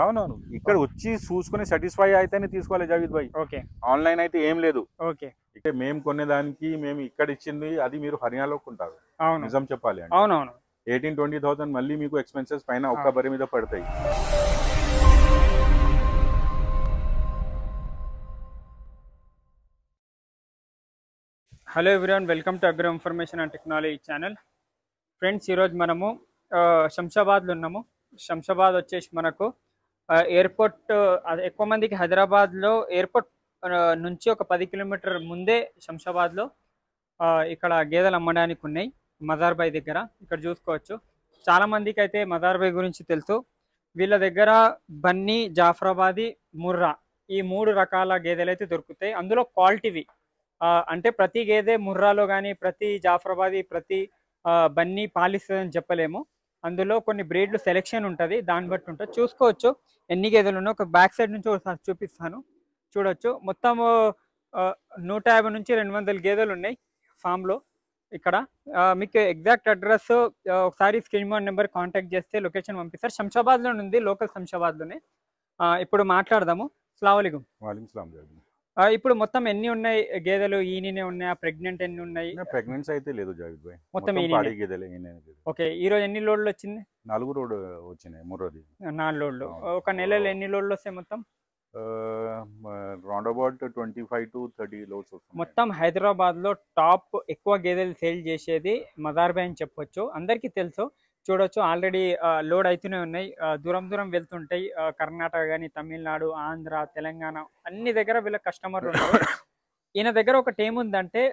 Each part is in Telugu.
అవునవును, ఇక్కడ వచ్చి చూసుకుని సాటిస్ఫై అయితేనే తీసుకోవాలి జావేద్ భాయ్. ఓకే. ఆన్లైన్ అయితే ఏం లేదు. ఓకే. అంటే మేము కొనేదానికి మేము ఇక్కడ ఇచ్చింది అది మీరు హర్యానాలో కొంటారు. అవును. నిజం చెప్పాలి అంటే అవునవును. 18-20,000 మళ్ళీ మీకు ఎక్స్పెన్సెస్ పైన ఒక్క బరి మీద పడతాయి. Hello everyone, welcome to agro information and technology channel. Friends, ఈరోజు మనము శంషాబాద్లో ఉన్నాము. శంషాబాద్ వచ్చేసి మనకు ఎయిర్పోర్ట్, ఎక్కువ మందికి హైదరాబాద్లో ఎయిర్పోర్ట్ నుంచి ఒక 10 కిలోమీటర్ ముందే శంషాబాద్లో ఇక్కడ గేదెలు అమ్మడానికి ఉన్నాయి. మజార్బాయ్ దగ్గర ఇక్కడ చూసుకోవచ్చు. చాలామందికి అయితే మజార్బాయ్ గురించి తెలుసు. వీళ్ళ దగ్గర బన్నీ, జాఫరాబాది, ముర్రా ఈ 3 రకాల గేదెలు అయితే దొరుకుతాయి. అందులో క్వాలిటీవి అంటే ప్రతి గేదె ముర్రాలో కానీ ప్రతి జాఫరాబాది ప్రతి బన్నీ పాలిస్తుందని చెప్పలేము. అందులో కొన్ని బ్రీడ్లు సెలెక్షన్ ఉంటుంది, దాన్ని బట్టి ఉంటుంది. చూసుకోవచ్చు ఎన్ని గేదెలు ఉన్నాయో. ఒక బ్యాక్ సైడ్ నుంచి ఒకసారి చూపిస్తాను, చూడొచ్చు. మొత్తం 150 నుంచి 200 గేదెలు ఉన్నాయి ఫామ్లో. ఇక్కడ మీకు ఎగ్జాక్ట్ అడ్రస్ ఒకసారి స్క్రీన్ మీద నెంబర్ కాంటాక్ట్ చేస్తే లొకేషన్ పంపిస్తారు. శంషాబాద్లో ఉంది, లోకల్ శంషాబాద్లోనే. ఇప్పుడు మాట్లాడదాము. అస్సలాము అలైకుం. ఇప్పుడు మొత్తం ఎన్ని ఉన్నాయి గేదెలు? ఈయననే ఉన్నాయా? ప్రెగ్నెంట్ ఎన్ని ఉన్నాయి? ప్రెగ్నెన్సీ అయితే లేదు జావేద్ భాయ్, మొత్తం పాడి గేదెలే. ఓకే. ఈ రోజు ఎన్ని లోడ్లు వచ్చింది? 4 లోడ్ వచ్చినాయి. 3 4 లోడ్లు. ఒక నెలలో ఎన్ని లోడ్లు వస్తాయి మొత్తం? రౌండ్ అబౌట్ 25 to 30 లోడ్స్ వస్తాయి. మొత్తం హైదరాబాద్ లో టాప్ ఎక్కువ గేదెలు సేల్ చేసేది మజార్బాయ్ అని చెప్పొచ్చు. అందరికీ తెలుసు. చూడొచ్చు, ఆల్రెడీ లోడ్ అవుతూనే ఉన్నాయి. దూరం దూరం వెళ్తుంటాయి. కర్ణాటక కానీ, తమిళనాడు, ఆంధ్ర, తెలంగాణ అన్ని దగ్గర వీళ్ళ కస్టమర్లు ఉన్నారు. ఈయన దగ్గర ఒకటి ఏముందంటే,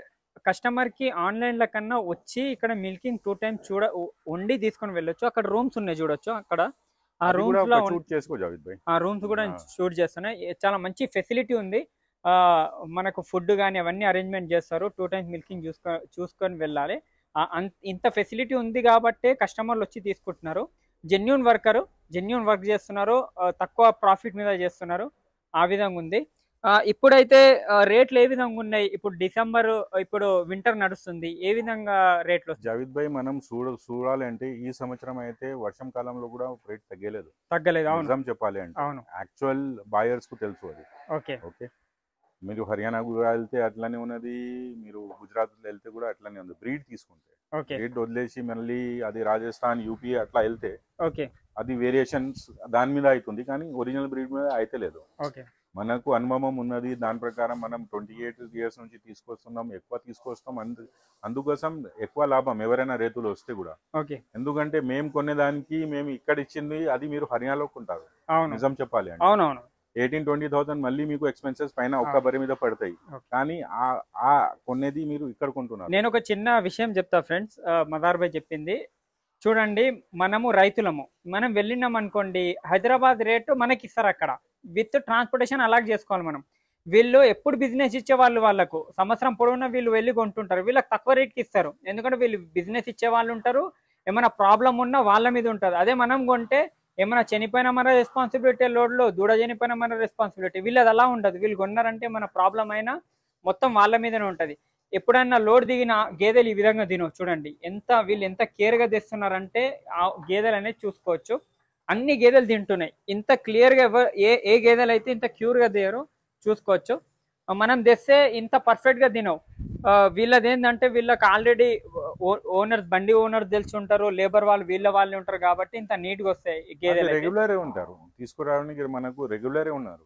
కస్టమర్కి ఆన్లైన్ల కన్నా వచ్చి ఇక్కడ మిల్కింగ్ 2 times వండి తీసుకొని వెళ్ళొచ్చు. అక్కడ రూమ్స్ ఉన్నాయి, చూడొచ్చు. అక్కడ ఆ రూమ్స్ లో ఆ రూమ్స్ కూడా షూట్ చేస్తున్నాయి. చాలా మంచి ఫెసిలిటీ ఉంది. మనకు ఫుడ్ కానీ అవన్నీ అరేంజ్మెంట్ చేస్తారు. 2 times మిల్కింగ్ చూసుకొని వెళ్ళాలి. ఇంత ఫెసిలిటీ ఉంది కాబట్టి కస్టమర్లు వచ్చి తీసుకుంటున్నారు. జెన్యూన్ వర్క్ చేస్తున్నారు. తక్కువ ప్రాఫిట్ మీద చేస్తున్నారు. ఆ విధంగా ఉంది. ఇప్పుడైతే రేట్లు ఏ విధంగా ఉన్నాయి? ఇప్పుడు డిసెంబర్, ఇప్పుడు వింటర్ నడుస్తుంది. ఏ విధంగా రేట్లు? జావేద్ భాయ్, మనం చూడాలి అంటే ఈ సంవత్సరం అయితే వర్షం కాలంలో కూడా రేట్ తగ్గలేదు. నిజం చెప్పాలి అంటే యాక్చువల్ బాయర్స్ కు తెలుసు అది. ఓకే. మీరు హర్యానా కూడా వెళ్తే అట్లానే ఉన్నది, మీరు గుజరాత్ వెళ్తే కూడా అట్లానే ఉంది. బ్రీడ్ తీసుకుంటే బ్రీడ్ వదిలేసి మళ్ళీ అది రాజస్థాన్, యూపీ అట్లా వెళ్తే అది వేరియేషన్స్ దాని మీద అవుతుంది, కానీ ఒరిజినల్ బ్రీడ్ మీద అయితే లేదు. మనకు అనుభవం ఉన్నది. దాని ప్రకారం మనం 28 years నుంచి తీసుకొస్తున్నాం, ఎక్కువ తీసుకొస్తాం. అందుకోసం ఎక్కువ లాభం ఎవరైనా రైతులు వస్తే కూడా. ఎందుకంటే మేము కొనేదానికి మేము ఇక్కడ ఇచ్చింది అది మీరు హర్యానాలో కొంటారు. నిజం చెప్పాలి అంటే 18-20,000 మళ్ళీ మీకు ఎక్స్పెన్సెస్ పైన ఒక్క బరి మీద పడతాయి, కానీ ఆ కొనేది మీరు ఇక్కడ కొంటున్నారు. నేను ఒక చిన్న విషయం చెప్తా ఫ్రెండ్స్. మజార్బాయ్ చెప్పింది చూడండి. మనము రైతులము, మనం వెళ్ళినాం అనుకోండి, హైదరాబాద్ రేటు మనకి ఇస్తారు. అక్కడ విత్ ట్రాన్స్పోర్టేషన్ అలాగే చేసుకోవాలి మనం. వీళ్ళు ఎప్పుడు బిజినెస్ ఇచ్చే వాళ్ళకు సంవత్సరం పొడవునా వీళ్ళు వెళ్ళి కొంటుంటారు. వీళ్ళకి తక్కువ రేట్కి ఇస్తారు, ఎందుకంటే వీళ్ళు బిజినెస్ ఇచ్చే వాళ్ళు ఉంటారు. ఏమైనా ప్రాబ్లం ఉన్నా వాళ్ళ మీద ఉంటుంది. అదే మనం కొంటే ఏమైనా చనిపోయినా మన రెస్పాన్సిబిలిటీ, లోడ్లో దూడ చనిపోయినా మన రెస్పాన్సిబిలిటీ. వీళ్ళది అలా ఉండదు. వీళ్ళు కొన్నారంటే మన ప్రాబ్లం అయినా మొత్తం వాళ్ళ మీదనే ఉంటుంది. ఎప్పుడన్నా లోడ్ దిగిన గేదెలు ఈ విధంగా చూడండి వీళ్ళు ఎంత కేర్గా తెస్తున్నారంటే ఆ గేదెలు అనేది చూసుకోవచ్చు. అన్ని గేదెలు తింటున్నాయి. ఇంత క్లియర్గా ఏ గేదెలు అయితే ఇంత క్యూర్గా తీయరు చూసుకోవచ్చు. మనం తెస్తే ఇంత పర్ఫెక్ట్గా తినవు. వీళ్ళది ఏంటంటే వీళ్ళకి ఆల్రెడీ ఓనర్స్, బండి ఓనర్స్ తెలిసి ఉంటారు, లేబర్ వాళ్ళు వీళ్ళే ఉంటారు కాబట్టి ఇంత నీట్గా వస్తాయి గేదెలు. రెగ్యులర్ ఉంటారు, తీసుకురావడానికి మనకు రెగ్యులర్ ఉన్నారు.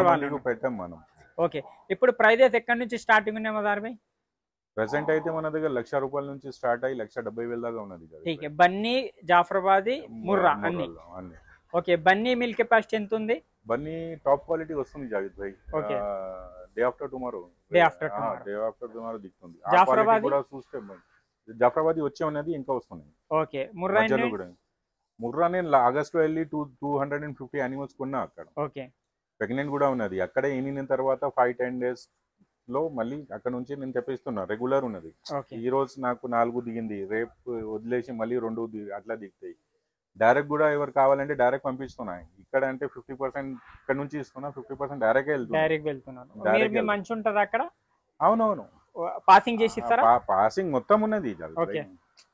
వాళ్ళు పెట్టాం మనం. ఓకే. ఇప్పుడు ప్రైజెస్ ఎక్కడి నుంచి స్టార్టింగ్ ఉన్నాయి మజార్బాయ్? ప్రెసెంట్ అయితే మన దగ్గర 1,00,000 రూపాయల నుంచి స్టార్ట్ అయ్యి 1,70,000 దాకా ఉన్నది. బన్నీ, జాఫరాబాది, ముర్రా అన్ని. ఓకే. బన్నీ మిల్క్ కెపాసిటీ ఎంత ఉంది? బన్నీ టాప్ క్వాలిటీ వస్తుంది జావేద్ భాయ్. డే ఆఫ్టర్ టుమారో దిగుతుంది. జాఫరాబాద్ కూడా చూస్తే జాఫరాబాద్ వచ్చే ఉన్నది, ఇంకా వస్తున్నాయి. ఓకే. ముర్రా కూడా. ముర్రా నేను ఆగస్ట్ లో వెళ్ళి 250 యానిమల్స్ కొన్నా అక్కడ. ఓకే. ప్రెగ్నెంట్ కూడా ఉన్నది. అక్కడే ఈనిన తర్వాత 5-10 days లో మళ్ళీ అక్కడ నుంచి నేను తెప్పిస్తున్నా. రెగ్యులర్ ఉన్నది. ఈ రోజు నాకు 4 దిగింది, రేపు వదిలేసి మళ్ళీ 2 అట్లా దిగుతాయి. డైరెక్ట్ కూడా ఎవరు కావాలంటే డైరెక్ట్ పంపిస్తున్నాయి. ఇక్కడ అంటే 50% ఇక్కడ నుంచి ఇస్తున్నా, 50% డైరెక్ట్ వెళ్తున్నారు. మంచి ఉంటుంది అక్కడ. అవునవును, పాసింగ్ చేసి ఇస్తారా? పాసింగ్ మొత్తం ఉన్నది.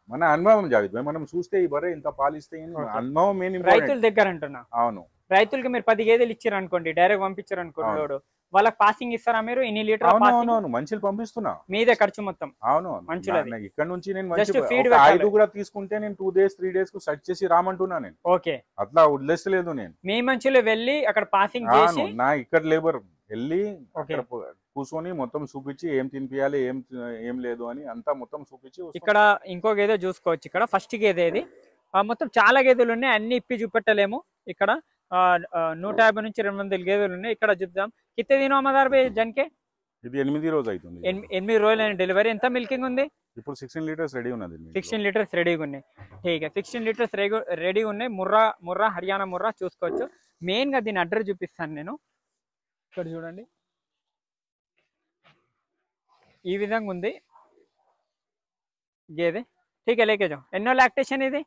మన అనుభవం జావేద్ భాయ్, మనం చూస్తే ఈ బరే ఇంత పాలిస్తే అనుభవం మెయిన్ రైతుల దగ్గర అంటున్నా. అవును. రైతులకి మీరు 10 గేదెలు ఇచ్చారు అనుకోండి, డైరెక్ట్ పంపించారు అనుకోండి లోడు, వాళ్ళకి పాసింగ్ ఇస్తారా మీరు? ఇన్ని లీటర్ అవును మంచిలు పంపిస్తున్నా, మీదే ఖర్చు మొత్తం. అవును మంచిది. ఇక్కడ నుంచి నేను జస్ట్ ఫీడ్ 5 కూడా తీసుకుంటే నేను 2 days 3 days కు సెట్ చేసి రామంటున్నా నేను. ఓకే, అట్లా వదిలేస్తలేదు నేను. మీ మంచిలో వెళ్ళి అక్కడ పాసింగ్ చేసి నా ఇక్కడ లేబర్ వెళ్ళి అక్కడ కూర్చొని మొత్తం చూపించి ఏం తినిపియాలి ఏం లేదు అని అంతా మొత్తం చూపించి. ఇక్కడ ఇంకో గేదె చూసుకోవచ్చు. ఇక్కడ ఫస్ట్ గేదె ఇది. మొత్తం చాలా గేదెలు ఉన్నాయి, అన్ని ఇప్పి చూపెట్టలేము. ఇక్కడ 150 నుంచి 200 గేదెలు ఉన్నాయి. ఇక్కడ చూద్దాం. కిత్తే దినో మదార్ బై జన్కే? ఇది 8 రోజు అవుతుంది. 8 రోజులు డెలివరీ. ఎంత మిల్కింగ్ ఉంది ఇప్పుడు? 16 లీటర్స్ రెడీ ఉన్నది. 16 లీటర్స్ రెడీగా ఉన్నాయి. ఠీక్. 16 లీటర్స్ రెడీ ఉన్నాయి. ముర్రా హర్యానా ముర్రా చూసుకోవచ్చు. మెయిన్ గా దీని అడ్రస్ చూపిస్తాను నేను. ఇక్కడ చూడండి, ఈ విధంగా ఉంది గేదె. ఠీక్ లేకే జా. ఎన్నో లాక్టేషన్ ఇది?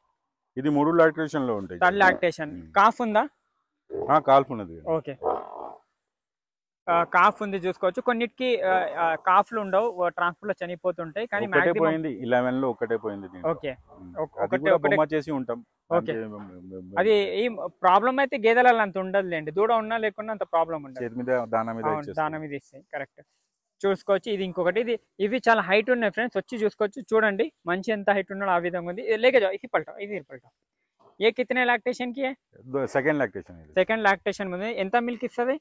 ఇది 3 లాక్టేషన్ లో ఉంటాయి. 3 లాక్టేషన్. కాఫ్ ఉందా? కాఫ్ ఉన్నది. ఓకే, కాఫ్ ఉంది చూసుకోవచ్చు. కొన్నిటికి కాఫ్లు ఉండవు, ట్రాన్స్పోర్ట్ లో చనిపోతుంటాయి. కానీ 11 లో ఒకటే పోయింది. ఓకే, ఒకటే చేసి ఉంటాం. ఓకే, అది ఈ ప్రాబ్లం అయితే గేదెలలో అంత ఉండదులేండి. దూడ ఉన్నా లేకున్నా అంత ప్రాబ్లం ఉండదు. దాన మీద ఇస్తాయి. కరెక్ట్. చూసుకోవచ్చు. ఇది ఇంకొకటి. ఇవి చాలా హైట్ ఉన్నాయి ఫ్రెండ్స్, వచ్చి చూసుకోవచ్చు. చూడండి మంచి ఎంత హైట్ ఉన్నాడో ఆ విధంగా ఉంది. లేకే జాओ, ఇది పల్టా, ఇది పల్టా. ఏ కితనే లాక్టేషన్ కి? సెకండ్ లాక్టేషన్ ఉంది. ఎంత మిల్క్ ఇస్తుంది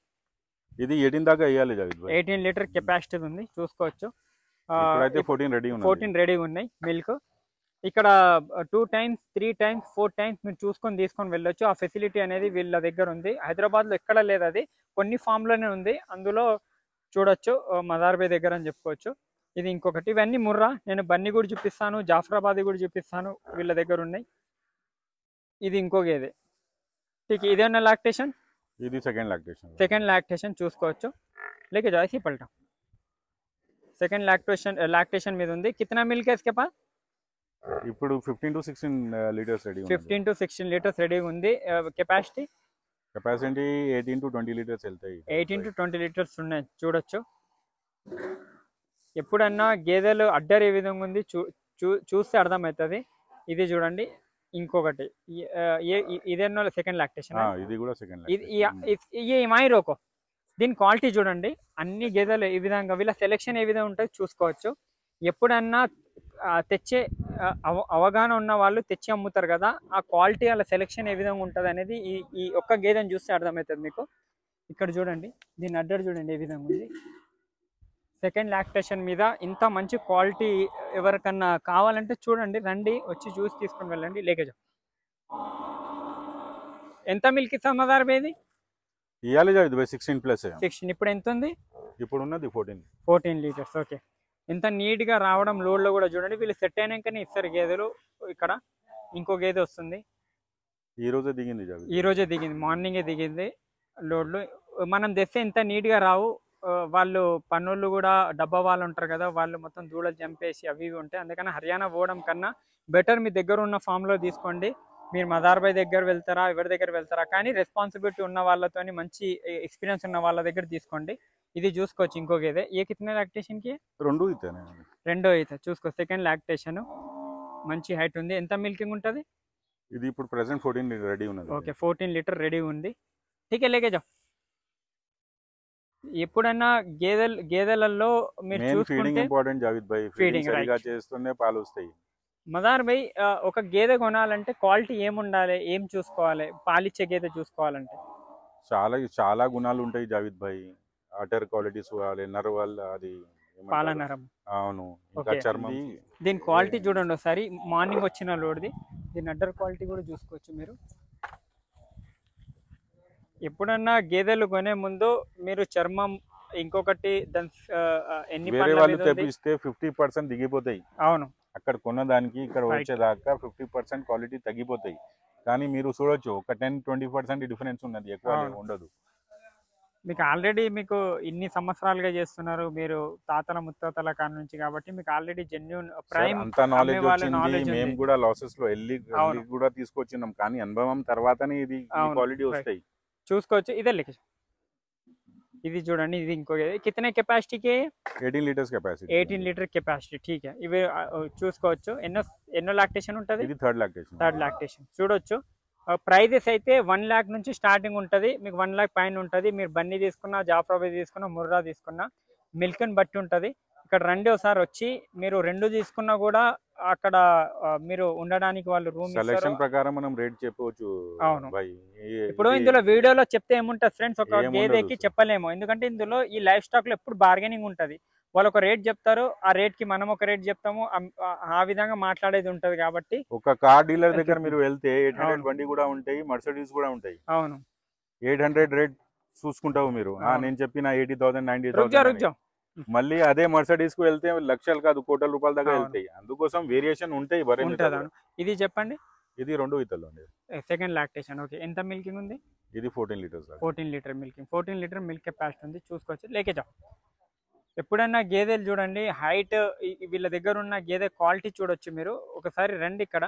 ఇది? 18 దాకా ఇయ్యాలి. 18 లీటర్ కెపాసిటీ ఉంది చూసుకోవచ్చు. 14 రెడీ ఉన్నాయి మిల్క్. ఇక్కడ 2 times 3 times 4 times మీరు చూసుకొని తీసుకొని వెళ్ళొచ్చు. ఆ ఫెసిలిటీ అనేది వీళ్ళ దగ్గర ఉంది. హైదరాబాద్ లో ఎక్కడ లేదు, అది కొన్ని ఫామ్ లోనే ఉంది. అందులో చూడొచ్చు, మదార్ బై దగ్గర అని చెప్పుకోవచ్చు. ఇది ఇంకొకటి. ఇవన్నీ ముర్రా. నేను బన్నీ కూడా చూపిస్తాను, జాఫరాబాద్ కూడా చూపిస్తాను, వీళ్ళ దగ్గర ఉన్నాయి. ఇది ఇంకో గేదె. ఇదేమన్నా లాక్టేషన్? ఇది సెకండ్ లాక్టేషన్ చూసుకోవచ్చు. లేకే జాయిసి పల్టా. సెకండ్ లాక్టేషన్ మీద ఉంది. కిतना మిల్క్ है इसके पास? ఇప్పుడు 15 to 16 లీటర్స్ రెడీ ఉంది. 15 to 16 లీటర్స్ రెడీ ఉంది. కెపాసిటీ 18 to 20 లీటర్స్ వెళ్తాయి. 18 to 20 లీటర్స్ ఉన్నాయి చూడొచ్చు. ఎప్పుడన్నా గేదెలు అడ్డర్ ఏ విధంగా ఉంది చూస్తే అర్థమవుతుంది. ఇది చూడండి. ఇంకొకటి ఇదేనో సెకండ్ లాక్టేషన్. ఇది కూడా సెకండ్. ఇది రోకో. దీని క్వాలిటీ చూడండి. అన్ని గేదెలు ఈ విధంగా, వీళ్ళ సెలెక్షన్ ఏ విధంగా ఉంటుంది చూసుకోవచ్చు. ఎప్పుడన్నా తెచ్చే అవగాహన ఉన్న వాళ్ళు తెచ్చి అమ్ముతారు కదా, ఆ క్వాలిటీ వాళ్ళ సెలెక్షన్ ఏ విధంగా ఉంటుంది అనేది ఈ ఒక్క గేదెని చూస్తే అర్థమవుతుంది మీకు. ఇక్కడ చూడండి, దీని అడ్డర్ చూడండి ఏ విధంగా ఉంది. సెకండ్ లాక్టేషన్ మీద ఇంత మంచి క్వాలిటీ ఎవరికన్నా కావాలంటే చూడండి, రండి, వచ్చి చూసి తీసుకొని వెళ్ళండి. లేకేజా ఎంత మిల్క్ ఇస్తాం మదార్ బేది? ఇయాలి 16 ప్లస్ 16. ఇప్పుడు ఎంత ఉంది? ఇప్పుడు ఉన్నది 14 లీటర్స్. ఓకే, ఎంత నీట్ గా రావడం. లోడ్లో కూడా చూడండి, వీళ్ళు సెట్ అయినాకనే ఇస్తారు గేదెలు. ఇక్కడ ఇంకో గేదె వస్తుంది. ఈ రోజే దిగింది, మార్నింగే దిగింది లోడ్లు. మనం తెస్తే ఇంత నీట్ గా రావు. వాళ్ళు పన్నులు కూడా డబ్బా వాళ్ళు ఉంటారు కదా, వాళ్ళు మొత్తం దూడలు చంపేసి అవి ఇవి ఉంటాయి. అందుకని హర్యానా పోవడం కన్నా బెటర్ మీ దగ్గర ఉన్న ఫామ్లో తీసుకోండి. మీరు మదార్ బై దగ్గర వెళ్తారా, ఎవరి దగ్గర వెళ్తారా, కానీ రెస్పాన్సిబిలిటీ ఉన్న వాళ్ళతో, మంచి ఎక్స్పీరియన్స్ ఉన్న వాళ్ళ దగ్గర తీసుకోండి. ఇది చూసుకోవచ్చు. ఇంకొక ఇదే ఏ కితనే లాక్టేషన్ కి? రెండో అయితే చూసుకో. సెకండ్ లాక్టేషన్ మంచి హైట్ ఉంది. ఎంత మిల్కింగ్ ఉంటుంది? ఇది ఇప్పుడు ప్రెజెంట్ 14 లీటర్ రెడీ ఉన్నది. ఓకే, 14 లీటర్ రెడీ ఉంది. ఠీకే లేకే జా. ఎప్పుడన్నా గేదెలలో మీరు చూసుకుంటే ఇంపార్టెంట్ జావిద్ భాయ్, ఫీడింగ్ సరిగా చేస్తూనే పాలు వస్తాయి. మదార్ భాయ్, ఒక గేదె కొనాలంటే క్వాలిటీ ఏముండాలి, ఏం చూసుకోవాలి? పాలిచ్చే గేదె చూసుకోవాలంటే చాలా గుణాలు ఉంటాయి జావిద్ భాయ్. అటర్ క్వాలిటీ చూడాలి, నర్వల్, అది పాల నరం. అవును, ఇంకా చర్మం. దీని క్వాలిటీ చూడండి ఒకసారి. మార్నింగ్ వచ్చిన లోడ్ది. దీని అడ్డర్ క్వాలిటీ కూడా చూసుకోవచ్చు మీరు. ఎప్పుడన్నా గేదెలు కొనే ముందు మీరు చర్మం, ఇంకొకటి దాని ఎన్ని వాళ్ళు తెప్పిస్తే 50% దిగిపోతాయి. అవును, అక్కడ కొన్నదానికి ఇక్కడ వచ్చేదాకా 50% క్వాలిటీ తగ్గిపోతాయి. కానీ మీరు చూడొచ్చు, ఒక 10-20% డిఫరెన్స్ ఉన్నది, ఎక్కువ ఉండదు. మీకు ఆల్రెడీ మీకు ఇన్ని సంవత్సరాలుగా చేస్తున్నారు మీరు, తాతల ముత్తాతల కాడ నుంచి, కాబట్టి మీకు ఆల్రెడీ జెన్యూన్ ప్రైమ్ అంత నాలెడ్జ్ వచ్చింది. మేము కూడా లాసెస్ లో వెళ్ళి కూడా తీసుకొచ్చినాం, కానీ అనుభవం తర్వాతనే ఇది క్వాలిటీ వస్తాయి. చూసుకోవచ్చు. ఇదే లెక్క. ఇది చూడండి, ఇది ఇంకో కితనే కెపాసిటీకి? 18 లీటర్స్ కెపాసిటీ. 18 litre capacity. ఠీక్. ఇవి చూసుకోవచ్చు. ఎన్నో లాక్టేషన్ ఉంటుంది? ఇది థర్డ్ లాక్టేషన్. చూడొచ్చు. ప్రైజెస్ అయితే 1 lakh నుంచి స్టార్టింగ్ ఉంటుంది, మీకు 1 lakh పైన ఉంటుంది. మీరు బన్నీ తీసుకున్నా, జాఫ్రాబాద్ తీసుకున్నా, ముర్రా తీసుకున్నా, మిల్క్ని బట్టి ఉంటుంది. ఇక్కడ రండి ఒకసారి వచ్చి, మీరు 2 తీసుకున్నా కూడా అక్కడ మీరు ఉండడానికి వాళ్ళు రూమ్ సెలక్షన్ ప్రకారం మనం రేట్ చెప్పవచ్చు. అవును, ఇప్పుడు ఇందులో వీడియోలో చెప్తే ఏముంటుంది ఫ్రెండ్స్, ఒక గేదెకి చెప్పలేము, ఎందుకంటే ఇందులో ఈ లైఫ్ స్టాక్ లో ఎప్పుడు బార్గెనింగ్ ఉంటుంది. వాళ్ళు ఒక రేట్ చెప్తారు, ఆ రేట్ కి మనం ఒక రేట్ చెప్తాము, ఆ విధంగా మాట్లాడేది ఉంటది. కాబట్టి ఒక కార్ డీలర్ దగ్గర మీరు వెళ్తే 800 బండి కూడా ఉంటాయి, మర్సిడీస్ కూడా ఉంటాయి. అవును, 800 రేట్ చూసుకుంటావు మీరు. నేను చెప్పిన 80,000 90,000. మళ్ళీ అదే మర్సిడీస్ కు వెళ్తే లక్షలు కాదు కోట్ల రూపాయల దాకా వెళ్తాయి. అందుకోసం వేరియేషన్ ఉంటాయి. ఇది చెప్పండి. ఇది 2 ఈతలు అండి, సెకండ్ లాక్టేషన్. ఓకే, ఎంత మిల్కింగ్ ఉంది? ఇది 14 litres. 14 litre milking, 14 litre milk capacity ఉంది. చూసుకోవచ్చు. లేకేజా ఎప్పుడన్నా గేదెలు చూడండి, హైట్ వీళ్ళ దగ్గర ఉన్న గేదె క్వాలిటీ చూడొచ్చు. మీరు ఒకసారి రండి, ఇక్కడ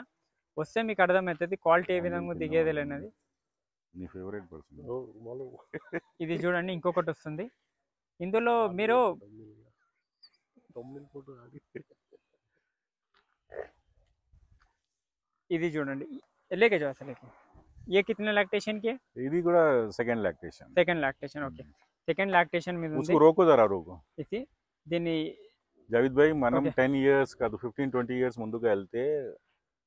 వస్తే మీకు అర్థమవుతుంది క్వాలిటీ ఏ విధంగా ఉంది గేదెలు అనేది. ఇది చూడండి, ఇంకొకటి వస్తుంది ఇందులో. మీరు ఇది చూడండి, లేకే जो असल ये कितने लैक्टेशन की है? ఇది కూడా second lactation. Okay, second lactation మీద ఉంది. उसको रोको जरा रोको. ఇది దీన్ని జావిద్ భాయ్, మనం 10 years కాదు 15-20 years ముందుకు వెళ్తే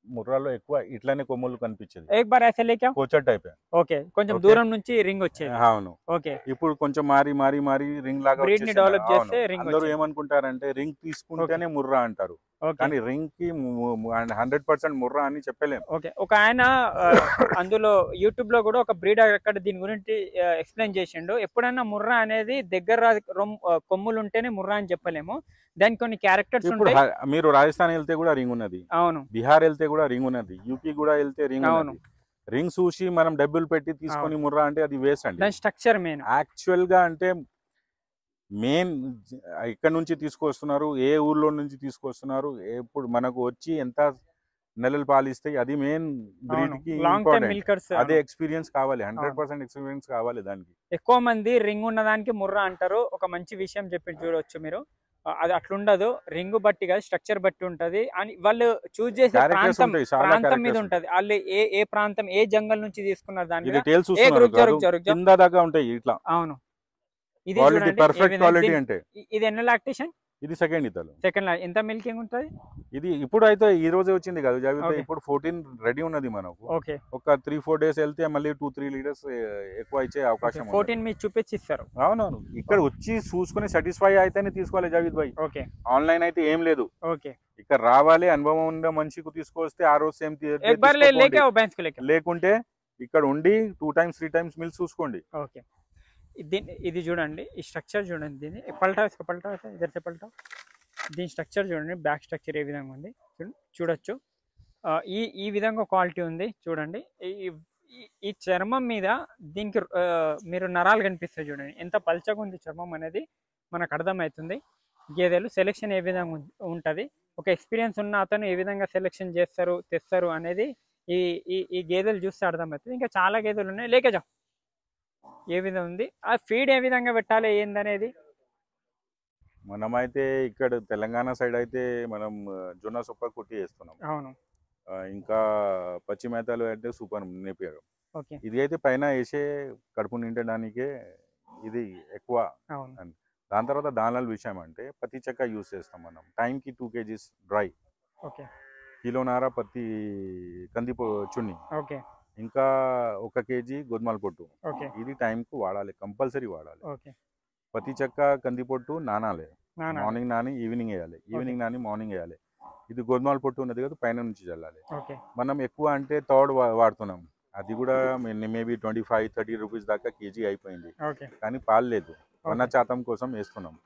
ముర్రాలో ఎక్కువ ఇట్లానే కొమ్ములు కనిపించేది. एक बार ऐसे लेके आओ, కోచర్ టైప్. ఓకే, కొంచెం దూరం నుంచి రింగ్ వచ్చేది. అవును, ఓకే. ఇప్పుడు కొంచెం మారి రింగ్ లాగా బ్రీడ్ ని డెవలప్ చేస్తే రింగ్. అందరూ ఏమనుకుంటారంటే రింగ్ తీసుకుంటేనే ముర్రా అంటారు, కానీ రింగ్ కి 100% ముర్రా అని చెప్పలేము. ఓకే, ఒక ఆయన అందులో యూట్యూబ్ లో కూడా ఒక బ్రీడర్ అక్కడ దీని గురించి ఎక్స్ప్లెయిన్ చేసిండు. ఎప్పుడైనా ముర్రా అనేది దగ్గర కొమ్ములు ఉంటేనే ముర్రా అని చెప్పలేము, దానికి కొన్ని క్యారెక్టర్స్ ఉంటాయి. మీరు రాజస్థాన్ వెళ్తే కూడా రింగ్ ఉన్నది, అవును. బీహార్ వెళ్తే కూడా రింగ్ ఉన్నది, యూపీ కూడా వెళ్తే రింగ్ ఉన్నది. రింగ్ చూసి మనం డబ్బులు పెట్టి తీసుకొని ముర్రా అంటే అది వేస్ట్ అండి. దాని స్ట్రక్చర్ మెయిన్ యాక్చువల్ గా అంటే మెయిన్ ఇక్కడ నుంచి తీసుకొస్తున్నారు, ఏ ఊర్లో నుంచి తీసుకొస్తున్నారు, ఎప్పుడు మనకు వచ్చి ఎంత నెలలు పాలిస్తాయి, అది మెయిన్ బ్రీడ్ కి ఇంపార్టెంట్. అదే ఎక్స్పీరియన్స్ కావాలి, 100% ఎక్స్పీరియన్స్ కావాలి దానికి. ఎక్కువ మంది రింగ్ ఉన్న దానికి ముర్రా అంటారు. ఒక మంచి విషయం చెప్పి చూడవచ్చు మీరు, అది అట్లుండదు. రింగ్ బట్టి కాదు, స్ట్రక్చర్ బట్టి ఉంటది. అని వాళ్ళు చూస్ చేసే ప్రాంతం మీద ఉంటది. వాళ్ళు ఏ ప్రాంతం, ఏ జంగల్ నుంచి తీసుకున్నారు దాని ఉంటాయి ఇట్లా. అవును, ఇది పర్ఫెక్ట్ క్వాలిటీ. అంటే ఇది ఎన్న లాక్టేషన్? ఇది సెకండ్ ఈతలు. ఎంత మిల్కింగ్ ఉంటది? ఇది ఇప్పుడు అయితే ఈ రోజే వచ్చింది కాదు జాగ్రత్త, ఇప్పుడు 14 రెడీ ఉన్నది మనకు. ఓకే, ఒక 3-4 days వెళ్తే మళ్ళీ 2-3 లీటర్స్ ఎక్కువ ఇచ్చే అవకాశం. 14 మీకు చూపించి ఇస్తారు. అవునవును, ఇక్కడ వచ్చి చూసుకుని సాటిస్ఫై అయితేనే తీసుకోవాలి జావిద్ భాయ్. ఓకే, ఆన్లైన్ అయితే ఏం లేదు. ఓకే, ఇక్కడ రావాలి, అనుభవం ఉన్న మనిషికి తీసుకొస్తే ఆ రోజు సేమ్, లేకుంటే ఇక్కడ ఉండి 2 times 3 times మిల్క్ చూసుకోండి. ఓకే, ఇది చూడండి, ఈ స్ట్రక్చర్ చూడండి. దీన్ని పల్టా ఇద్దరు పల్టా. దీని స్ట్రక్చర్ చూడండి, బ్యాక్ స్ట్రక్చర్ ఏ విధంగా ఉంది చూడొచ్చు. ఈ విధంగా క్వాలిటీ ఉంది చూడండి. ఈ చర్మం మీద దీనికి మీరు నరాలు కనిపిస్తాయి చూడండి, ఎంత పల్చగా ఉంది చర్మం అనేది మనకు అర్థమవుతుంది. గేదెలు సెలెక్షన్ ఏ విధంగా ఉంటుంది, ఒక ఎక్స్పీరియన్స్ ఉన్న అతను ఏ విధంగా సెలెక్షన్ తెస్తారు అనేది ఈ గేదెలు చూస్తే అర్థమవుతుంది. ఇంకా చాలా గేదెలు ఉన్నాయి. లేకేజా ఏ విధంగా ఉంది, ఆ ఫీడ్ ఏ విధంగా పెట్టాలి ఏందనేది. మనమైతే ఇక్కడ తెలంగాణ సైడ్ అయితే మనం జొన్న సొప్ప కుట్టి వేస్తున్నాం. అవును, ఇంకా పచ్చి మేతలు అయితే సూపర్ నేపియర్. ఓకే, ఇది అయితే పైన వేసే కడుపు నిండడానికే ఇది ఎక్కువ. దాని తర్వాత దానాల విషయం అంటే పత్తి చెక్క యూజ్ చేస్తాం మనం. టైంకి 2 kgs డ్రై, ఓకే, కిలోన్నర పత్తి కంది చున్ని, ఓకే, ఇంకా 1 kg గోధుమల పొట్టు. ఇది టైంకు వాడాలి, కంపల్సరీ వాడాలి. పత్తి చెక్క కంది పొట్టు నానాలి, మార్నింగ్ నాని ఈవినింగ్ వేయాలి, ఈవినింగ్ నాని మార్నింగ్ వేయాలి. ఇది గోధుమల పొట్టు ఉన్నది కదా, పైన నుంచి చల్లాలి. మనం ఎక్కువ అంటే థర్డ్ వాడుతున్నాం, అది కూడా మేబీ 25-30 రూపీస్ దాకా కేజీ అయిపోయింది, కానీ పాలు లేదు, 1% కోసం వేస్తున్నాం.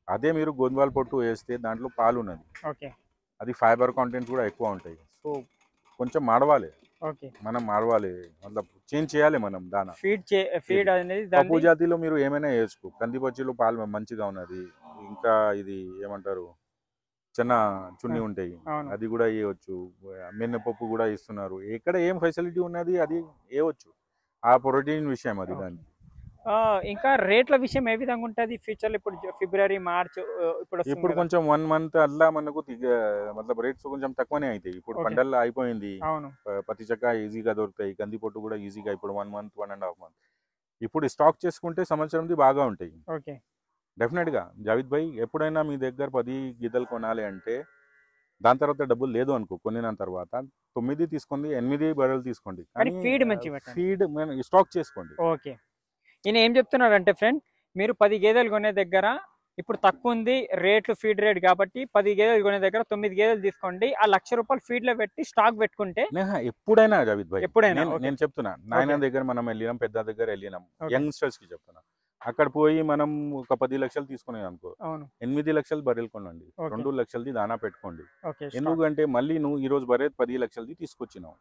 అదే మీరు గోధుమల పొట్టు వేస్తే దాంట్లో పాలు ఉన్నది, అది ఫైబర్ కాంటెంట్స్ కూడా ఎక్కువ ఉంటాయి. సో కొంచెం మాడవాలి, మనం మారవాలి, మళ్ళీ చేంజ్ చేయాలి మనం దానా. ఫీడ్ అనేది పప్పు జాతిలో మీరు ఏమైనా వేసుకో, కందిపచ్చిలో పాలు మంచిగా ఉన్నది. ఇంకా ఇది ఏమంటారు, చిన్న చున్ని ఉంటాయి, అది కూడా వేయవచ్చు. మినపప్పు కూడా ఇస్తున్నారు, ఎక్కడ ఏం ఫెసిలిటీ ఉన్నది అది వేయవచ్చు. ఆ ప్రోటీన్ విషయం అది. దానికి ఇంకా రేట్ల విషయం ఏ విధంగా ఉంటుంది ఫ్యూచర్ లో? ఇప్పుడు ఫిబ్రవరి మార్చ్ ఇప్పుడు కొంచెం 1 మంత్ అట్లా మనకు మతలబ్ రేట్స్ కొంచెం తక్కువనే అవుతాయి. ఇప్పుడు పంటల్లో అయిపోయింది. పత్తి చెక్క ఈజీగా దొరుకుతాయి, కంది పొట్టు కూడా ఈజీగా ఇప్పుడు 1 మంత్ 1.5 మంత్ ఇప్పుడు స్టాక్ చేసుకుంటే సంవత్సరంది బాగా ఉంటాయి. ఓకే, డెఫినెట్ గా జావిద్ భాయ్, ఎప్పుడైనా మీ దగ్గర 10 గిద్దలు కొనాలి అంటే దాని తర్వాత డబ్బులు లేదు అనుకో, కొనిన తర్వాత 9 తీసుకోండి, 8 బర్రెలు తీసుకోండి, కానీ ఫీడ్ స్టాక్ చేసుకోండి. ఓకే, ఈయన ఏం చెప్తున్నారంటే ఫ్రెండ్, మీరు 10 గేదెలు కొనే దగ్గర ఇప్పుడు తక్కువ ఉంది రేట్లు, ఫీడ్ రేట్ కాబట్టి 10 గేదెలు కొనే దగ్గర 9 గేదెలు తీసుకోండి, ఆ ₹1,00,000 ఫీడ్ లో పెట్టి స్టాక్ పెట్టుకుంటే ఎప్పుడైనా జావిద్ భాయ్, ఎప్పుడైనా నేను చెప్తున్నా, నాయన దగ్గర మనం వెళ్ళినాం, పెద్ద దగ్గర వెళ్ళినాం, యంగ్స్టర్స్ కి చెప్తున్నా, అక్కడ పోయి మనం ఒక 10 లక్షలు తీసుకునే అనుకో, 8 లక్షలు బర్రెలు కొనండి, 2 లక్షలది దానా పెట్టుకోండి. ఎందుకంటే మళ్ళీ నువ్వు ఈ రోజు బర్రె 10 లక్షలది తీసుకొచ్చినావు,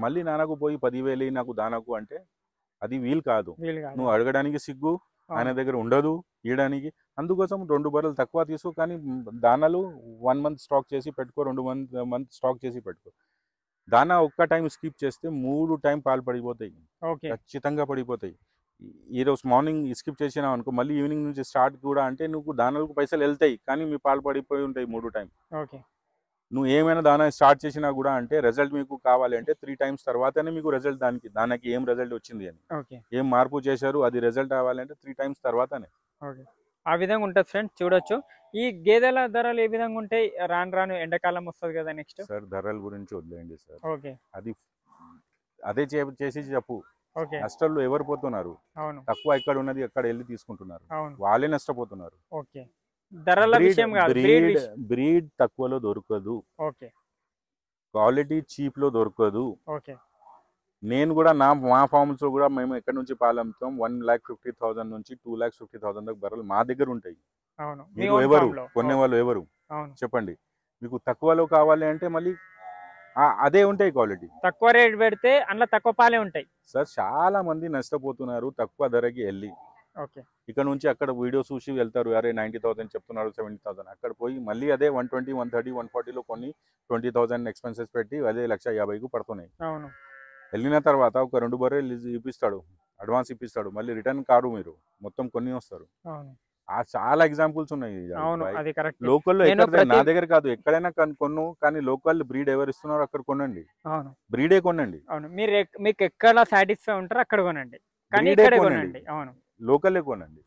మళ్ళీ నాన్నకు పోయి 10,000 నాకు దానాకు అంటే అది వీలు కాదు. నువ్వు అడగడానికి సిగ్గు, ఆయన దగ్గర ఉండదు ఇయడానికి. అందుకోసం 2 బర్రెలు తక్కువ తీసుకో, కానీ దానాలు 1 మంత్ స్టాక్ చేసి పెట్టుకో, 2 మంత్ స్టాక్ చేసి పెట్టుకో. దానా ఒక్క టైం స్కిప్ చేస్తే 3 టైం పాలు పడిపోతాయి, ఖచ్చితంగా పడిపోతాయి. ఈరోజు మార్నింగ్ స్కిప్ చేసినావు అనుకో, మళ్ళీ ఈవినింగ్ నుంచి స్టార్ట్ కూడా అంటే నువ్వు దానాలకు పైసలు వెళ్తాయి, కానీ మీ పాలు పడిపోయి ఉంటాయి 3 టైం. నువ్వు ఏమైనా దానా స్టార్ట్ చేసినా కూడా అంటే రిజల్ట్ మీకు కావాలి అంటే 3 టైమ్స్ తర్వాతనే మీకు రిజల్ట్, దానికి ఏం రిజల్ట్ వచ్చింది అని, ఏం మార్పు చేశారు అది రిజల్ట్ అవ్వాలంటే 3 టైమ్స్ తర్వాతనే. ఆ విధంగా ఉంటుంది ఫ్రెండ్స్, చూడొచ్చు. ఈ గేదెల ధరలు ఏ విధంగా ఉంటాయి? రాను ఎండాకాలం వస్తుంది కదా నెక్స్ట్. సార్ ధరల గురించి వదిలేయండి సార్, అది అదే చేసి చెప్పు. నష్టాలు ఎవరు పోతున్నారు? తక్కువ ఇక్కడ ఉన్నది ఎక్కడ వెళ్ళి తీసుకుంటున్నారు, వాళ్ళే నష్టపోతున్నారు. బ్రీడ్ తక్కువలో దొరకదు, క్వాలిటీ చీప్ లో దొరకదు. నేను కూడా మా ఫార్మ్స్ లో కూడా మేము ఎక్కడి నుంచి పాలు అమ్ముతాం, 1,50,000 నుంచి 2,50,000 దాకా బర్రెలు మా దగ్గర ఉంటాయి. మీరు ఎవరు కొనేవాళ్ళు ఎవరు చెప్పండి? మీకు తక్కువలో కావాలి అంటే మళ్ళీ అదే ఉంటాయి క్వాలిటీ, తక్కువ రేట్ పెడితే అందులో తక్కువ పాలే ఉంటాయి. సార్ చాలా మంది నష్టపోతున్నారు తక్కువ ధరకి వెళ్ళి. ఇక్కడ నుంచి అక్కడ వీడియో చూసి వెళ్తారు, అరే 90,000 చెప్తున్నారు, 70,000, అక్కడ పోయి మళ్ళీ అదే 120, 130, 140లో కొన్ని 20,000 ఎక్స్పెన్సెస్ పెట్టి అదే 1,50,000కు పడుతున్నాయి. వెళ్ళిన తర్వాత ఒక 2 బర్రెలు ఇప్పిస్తాడు, అడ్వాన్స్ ఇప్పిస్తాడు, మళ్ళీ రిటర్న్ కారు మీరు మొత్తం కొన్ని వస్తారు. చాలా ఎగ్జాంపుల్స్ ఉన్నాయి లోకల్లో. నా దగ్గర కాదు, ఎక్కడైనా కొను, కానీ లోకల్ బ్రీడ్ ఎవరు ఇస్తున్నారు అక్కడ కొనండి, బ్రీడే కొనండి. మీకు ఎక్కడ సాటిస్ఫై ఉంటారో అక్కడ కొనండి, లోకలే కొనండి.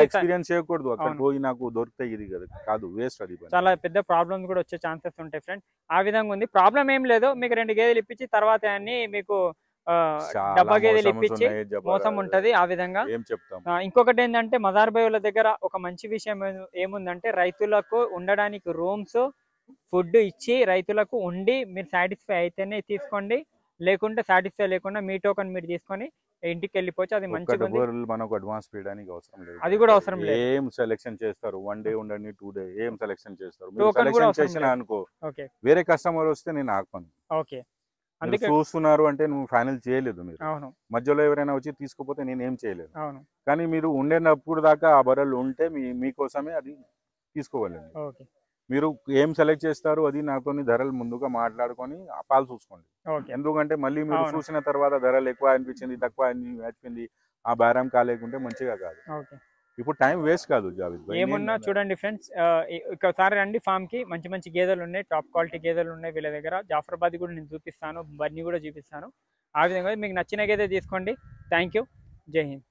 ఎక్స్పీరియన్స్ చేయకూడదు అక్కడ పోయి నాకు దొరుకుతాయి ఇది కాదు, వేస్ట్. అది చాలా పెద్ద ప్రాబ్లమ్స్ కూడా వచ్చే ఛాన్సెస్ ఉంటాయి ఫ్రెండ్. ఆ విధంగా ఉంది, ప్రాబ్లం ఏం లేదు. మీకు 2 గేదెలు ఇప్పించి తర్వాత అన్ని మీకు డబ్బా గేదెలు ఇప్పించి మోసం ఉంటది. ఆ విధంగా ఇంకొకటి ఏంటంటే మజార్ భాయ్ వాళ్ళ దగ్గర ఒక మంచి విషయం ఏముందంటే, రైతులకు ఉండడానికి రూమ్స్, ఫుడ్ ఇచ్చి రైతులకు ఉండి మీరు సాటిస్ఫై అయితేనే తీసుకోండి, లేకుంటే సాటిస్ఫై లేకుండా మీ టోకన్ మీరు తీసుకొని ఇంటికి వెళ్ళిపోవచ్చు. అది మంచిగా మనకు అడ్వాన్స్ చేయడానికి అవసరం లేదు, అది కూడా అవసరం లేదు. ఏం సెలెక్షన్ చేస్తారు, 1 డే ఉండండి, 2 డే ఏం సెలెక్షన్ చేస్తారు. మీరు సెలెక్షన్ చేసినా అనుకో, వేరే కస్టమర్ వస్తే నేను ఆపను. చూస్తున్నారు అంటే నువ్వు ఫైనల్ చేయలేదు, మీరు మధ్యలో ఎవరైనా వచ్చి తీసుకుపోతే నేను ఏం చేయలేదు. కానీ మీరు ఉండేటప్పుడు దాకా ఆ బర్రెలు ఉంటే మీకోసమే అది తీసుకోవాలండి. మీరు ఏం సెలెక్ట్ చేస్తారు అది నాతో ధరలు ముందుగా మాట్లాడుకొని పాలు చూసుకోండి. ఎందుకంటే మళ్ళీ మీరు చూసిన తర్వాత ధరలు ఎక్కువ అనిపించింది, తక్కువ అనిపించింది, ఆ బేరం కాలేకుంటే మంచిగా కాదు. ఇప్పుడు టైం వేస్ట్ కాదు. ఏమున్నా చూడండి ఫ్రెండ్స్, ఒకసారి రండి ఫామ్ కి, మంచి మంచి గేదెలు ఉన్నాయి, టాప్ క్వాలిటీ గేదెలు ఉన్నాయి వీళ్ళ దగ్గర. జాఫరాబాద్ కూడా నేను చూపిస్తాను, బన్నీ కూడా చూపిస్తాను. ఆ విధంగా మీకు నచ్చిన గేదె తీసుకోండి. థ్యాంక్ యూ, జై హింద్.